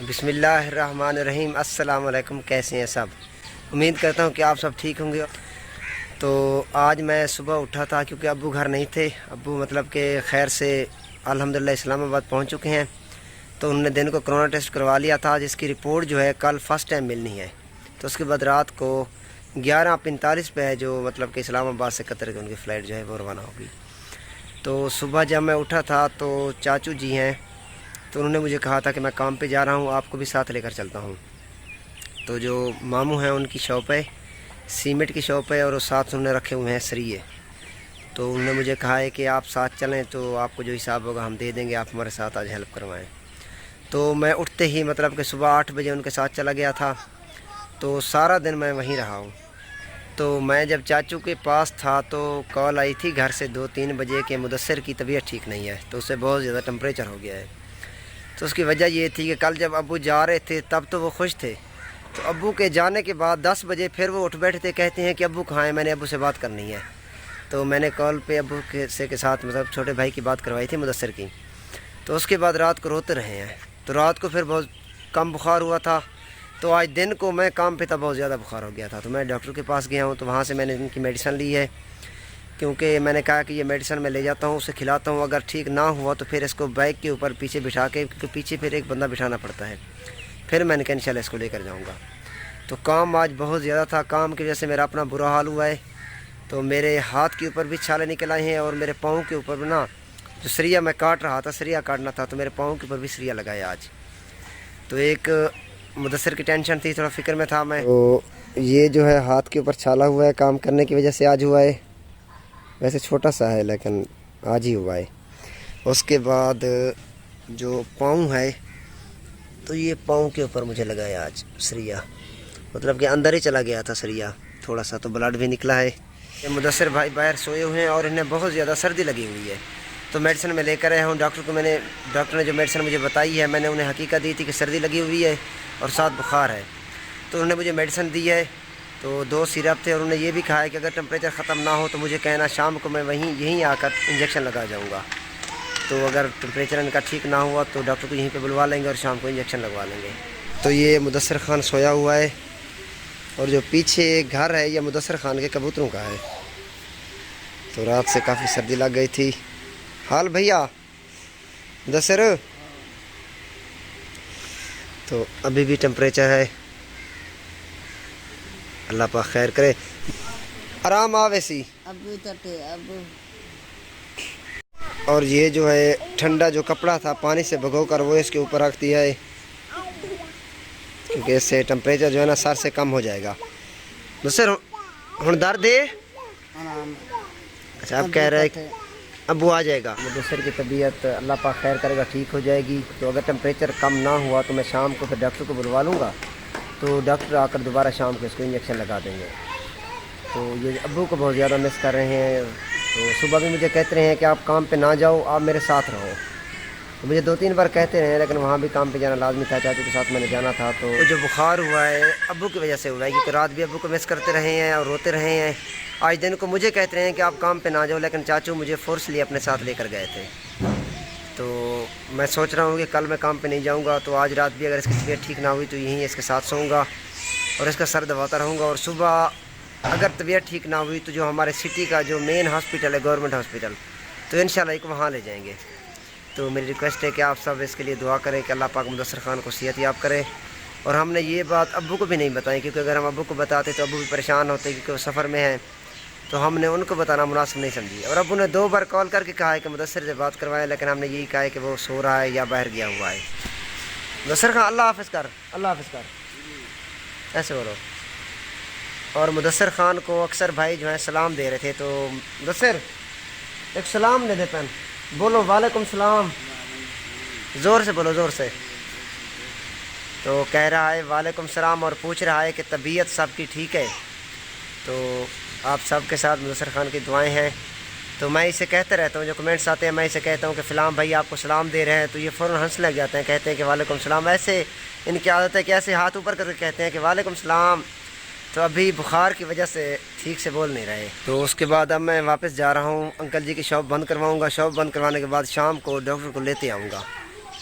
بسم اللہ الرحمن الرحیم۔ السلام علیکم، کیسے ہیں سب؟ امید کرتا ہوں کہ آپ سب ٹھیک ہوں گے۔ تو آج میں صبح اٹھا تھا کیونکہ ابو گھر نہیں تھے۔ ابو مطلب کہ خیر سے الحمدللہ اسلام آباد پہنچ چکے ہیں، تو انہوں نے دن کو کرونا ٹیسٹ کروا لیا تھا، جس کی رپورٹ جو ہے کل فرسٹ ٹائم ملنی ہے۔ تو اس کے بعد رات کو 11:45 پہ ہے جو مطلب کہ اسلام آباد سے قطر کی ان کی فلائٹ جو ہے وہ روانہ ہوگی۔ تو صبح جب میں اٹھا تھا تو چاچو جی ہیں، تو انہوں نے مجھے کہا تھا کہ میں کام پہ جا رہا ہوں، آپ کو بھی ساتھ لے کر چلتا ہوں۔ تو جو ماموں ہیں ان کی شاپ ہے، سیمنٹ کی شاپ ہے، اور وہ ساتھ انہوں نے رکھے ہوئے ہیں سریے۔ تو انہوں نے مجھے کہا ہے کہ آپ ساتھ چلیں تو آپ کو جو حساب ہوگا ہم دے دیں گے، آپ ہمارے ساتھ آج ہیلپ کروائیں۔ تو میں اٹھتے ہی مطلب کہ صبح 8 بجے ان کے ساتھ چلا گیا تھا، تو سارا دن میں وہیں رہا ہوں۔ تو میں جب چاچو کے پاس تھا تو کال آئی تھی گھر سے 2-3 بجے کہ مدثر کی طبیعت ٹھیک نہیں ہے، تو اسے بہت زیادہ ٹمپریچر ہو گیا ہے۔ تو اس کی وجہ یہ تھی کہ کل جب ابو جا رہے تھے تب تو وہ خوش تھے، تو ابو کے جانے کے بعد 10 بجے پھر وہ اٹھ بیٹھے تھے، کہتے ہیں کہ ابو کہاں ہیں، میں نے ابو سے بات کرنی ہے۔ تو میں نے کال پہ ابو کے ساتھ مطلب چھوٹے بھائی کی بات کروائی تھی مدثر کی۔ تو اس کے بعد رات کو روتے رہے ہیں، تو رات کو پھر بہت کم بخار ہوا تھا، تو آج دن کو میں کام پہ تھا، بہت زیادہ بخار ہو گیا تھا۔ تو میں ڈاکٹر کے پاس گیا ہوں، تو وہاں سے میں نے ان کی میڈیسن لی ہے، کیونکہ میں نے کہا کہ یہ میڈیسن میں لے جاتا ہوں، اسے کھلاتا ہوں، اگر ٹھیک نہ ہوا تو پھر اس کو بائک کے اوپر پیچھے بٹھا کے، کیونکہ پیچھے پھر ایک بندہ بٹھانا پڑتا ہے، پھر میں نے کہا انشاءاللہ اس کو لے کر جاؤں گا۔ تو کام آج بہت زیادہ تھا، کام کی وجہ سے میرا اپنا برا حال ہوا ہے۔ تو میرے ہاتھ کے اوپر بھی چھالے نکل آئے ہیں، اور میرے پاؤں کے اوپر بھی نا، جو سریا میں کاٹ رہا تھا، سریا کاٹنا تھا، تو میرے پاؤں کے اوپر بھی سریا لگایا آج۔ تو ایک مدثر کی ٹینشن تھی، تھوڑا فکر میں تھا میں۔ تو یہ جو ہے ہاتھ کے اوپر چھالا ہوا ہے، کام کرنے کی وجہ سے آج ہوا ہے، ویسے چھوٹا سا ہے لیکن آج ہی ہوا ہے۔ اس کے بعد جو پاؤں ہے، تو یہ پاؤں کے اوپر مجھے لگایا آج سریا، مطلب کہ اندر ہی چلا گیا تھا سریا، تھوڑا سا تو بلڈ بھی نکلا ہے۔ یہ مدثر بھائی باہر سوئے ہوئے ہیں اور انہیں بہت زیادہ سردی لگی ہوئی ہے، تو میڈیسن میں لے کر آیا ہوں ڈاکٹر کو۔ ڈاکٹر نے جو میڈیسن مجھے بتائی ہے، میں نے انہیں حقیقت دی تھی کہ سردی لگی ہوئی ہے اور ساتھ بخار ہے، تو انہوں نے مجھے میڈیسن دی ہے۔ تو 2 سیرپ تھے، اور انہوں نے یہ بھی کہا ہے کہ اگر ٹمپریچر ختم نہ ہو تو مجھے کہنا، شام کو میں یہیں آ کر انجیکشن لگا جاؤں گا۔ تو اگر ٹمپریچر ان کا ٹھیک نہ ہوا تو ڈاکٹر کو یہیں پہ بلوا لیں گے اور شام کو انجیکشن لگوا لیں گے۔ تو یہ مدثر خان سویا ہوا ہے، اور جو پیچھے ایک گھر ہے یہ مدثر خان کے کبوتروں کا ہے۔ تو رات سے کافی سردی لگ گئی تھی۔ حال بھیا مدثر، تو ابھی بھی ٹمپریچر ہے، اللہ پاک خیر کرے، آرام آوے سی۔ اور یہ جو ہے ٹھنڈا جو کپڑا تھا پانی سے بھگو کر وہ اس کے اوپر رکھ دیا ہے، کیونکہ اس سے ٹمپریچر جو ہے نا سر سے کم ہو جائے گا۔ مدثر ہن درد ہے؟ اچھا، اب کہہ رہے ہیں ابو آ جائے گا۔ مدثر کی طبیعت اللہ پاک خیر کرے گا، ٹھیک ہو جائے گی۔ تو اگر ٹمپریچر کم نہ ہوا تو میں شام کو پھر ڈاکٹر کو بلوا لوں گا، تو ڈاکٹر آ کر دوبارہ شام کو اس کو انجیکشن لگا دیں گے۔ تو یہ ابو کو بہت زیادہ مس کر رہے ہیں، تو صبح بھی مجھے کہتے رہے ہیں کہ آپ کام پہ نہ جاؤ، آپ میرے ساتھ رہو۔ تو مجھے 2-3 بار کہتے رہے ہیں، لیکن وہاں بھی کام پہ جانا لازمی تھا، چاچو کے ساتھ میں نے جانا تھا۔ تو جو بخار ہوا ہے ابو کی وجہ سے ہوا ہے، کیونکہ رات بھی ابو کو مس کرتے رہے ہیں اور روتے رہے ہیں۔ آج دن کو مجھے کہتے رہے ہیں کہ آپ کام پہ نہ جاؤ، لیکن چاچو مجھے فورسلی اپنے ساتھ لے کر گئے تھے۔ تو میں سوچ رہا ہوں کہ کل میں کام پہ نہیں جاؤں گا، تو آج رات بھی اگر اس کی طبیعت ٹھیک نہ ہوئی تو یہیں اس کے ساتھ سوؤں گا اور اس کا سر دباتا رہوں گا۔ اور صبح اگر طبیعت ٹھیک نہ ہوئی تو جو ہمارے سٹی کا جو مین ہاسپٹل ہے، گورنمنٹ ہاسپٹل، تو انشاءاللہ ایک وہاں لے جائیں گے۔ تو میری ریکویسٹ ہے کہ آپ سب اس کے لیے دعا کریں کہ اللہ پاک مدثر خان کو صحت یاب کرے۔ اور ہم نے یہ بات ابو کو بھی نہیں بتائی، کیونکہ اگر ہم ابو کو بتاتے تو ابو بھی پریشان ہوتے، کیونکہ وہ سفر میں ہیں، تو ہم نے ان کو بتانا مناسب نہیں سمجھی۔ اور ابو نے 2 بار کال کر کے کہا ہے کہ مدثر سے بات کروائیں، لیکن ہم نے یہی کہا ہے کہ وہ سو رہا ہے یا باہر گیا ہوا ہے۔ مدثر خان اللہ حافظ کر، اللہ حافظ کر، ایسے بولو۔ اور مدثر خان کو اکثر بھائی جو ہیں سلام دے رہے تھے، تو مدثر ایک سلام دے دے پین، بولو وعلیکم السلام، زور سے بولو، زور سے۔ تو کہہ رہا ہے وعلیکم السلام، اور پوچھ رہا ہے کہ طبیعت سب کی ٹھیک ہے۔ تو آپ سب کے ساتھ مدثر خان کی دعائیں ہیں۔ تو میں اسے کہتے رہتا ہوں، جو کمنٹس آتے ہیں میں اسے کہتا ہوں کہ فلاں بھائی آپ کو سلام دے رہے ہیں، تو یہ فوراً ہنس لگ جاتے ہیں، کہتے ہیں کہ وعلیکم السلام۔ ایسے ان کی عادت ہے کہ ایسے ہاتھ اوپر کر کے کہتے ہیں کہ وعلیکم السلام۔ تو ابھی بخار کی وجہ سے ٹھیک سے بول نہیں رہے۔ تو اس کے بعد اب میں واپس جا رہا ہوں، انکل جی کی شاپ بند کرواؤں گا، شاپ بند کروانے کے بعد شام کو ڈاکٹر کو لیتے آؤں گا۔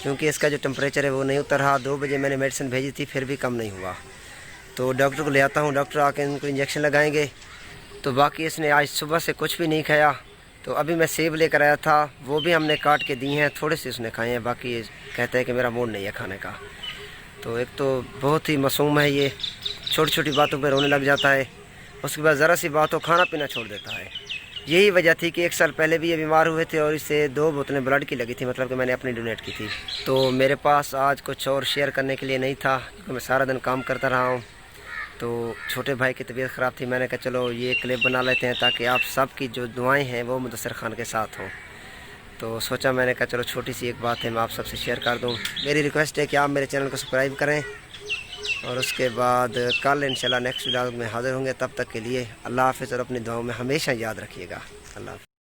کیونکہ اس کا جو ٹمپریچر ہے وہ نہیں اتر رہا. 2 بجے میں نے میڈیسن بھیجی تھی پھر بھی کم نہیں ہوا. تو ڈاکٹر کو لے آتا ہوں, ڈاکٹر آ کے ان کو انجیکشن لگائیں گے. تو باقی اس نے آج صبح سے کچھ بھی نہیں کھایا. تو ابھی میں سیب لے کر آیا تھا, وہ بھی ہم نے کاٹ کے دی ہیں, تھوڑے سے اس نے کھائے ہیں, باقی کہتا ہے کہ میرا موڈ نہیں ہے کھانے کا. تو ایک تو بہت ہی معصوم ہے یہ, چھوٹی چھوٹی باتوں پہ رونے لگ جاتا ہے, اس کے بعد ذرا سی بات ہو کھانا پینا چھوڑ دیتا ہے. یہی وجہ تھی کہ 1 سال پہلے بھی یہ بیمار ہوئے تھے اور اسے 2 بوتلیں بلڈ کی لگی تھی, مطلب کہ میں نے اپنی ڈونیٹ کی تھی. تو میرے پاس آج کچھ اور شیئر کرنے کے لیے نہیں تھا کیونکہ میں سارا دن کام کرتا رہا ہوں. تو چھوٹے بھائی کی طبیعت خراب تھی, میں نے کہا چلو یہ کلپ بنا لیتے ہیں تاکہ آپ سب کی جو دعائیں ہیں وہ مدثر خان کے ساتھ ہوں. تو سوچا, میں نے کہا چلو چھوٹی سی ایک بات ہے میں آپ سب سے شیئر کر دوں. میری ریکویسٹ ہے کہ آپ میرے چینل کو سبسکرائب کریں, اور اس کے بعد کل انشاءاللہ نیکسٹ ولاگ میں حاضر ہوں گے. تب تک کے لیے اللہ حافظ, اور اپنی دعاؤں میں ہمیشہ یاد رکھیے گا. اللہ حافظ.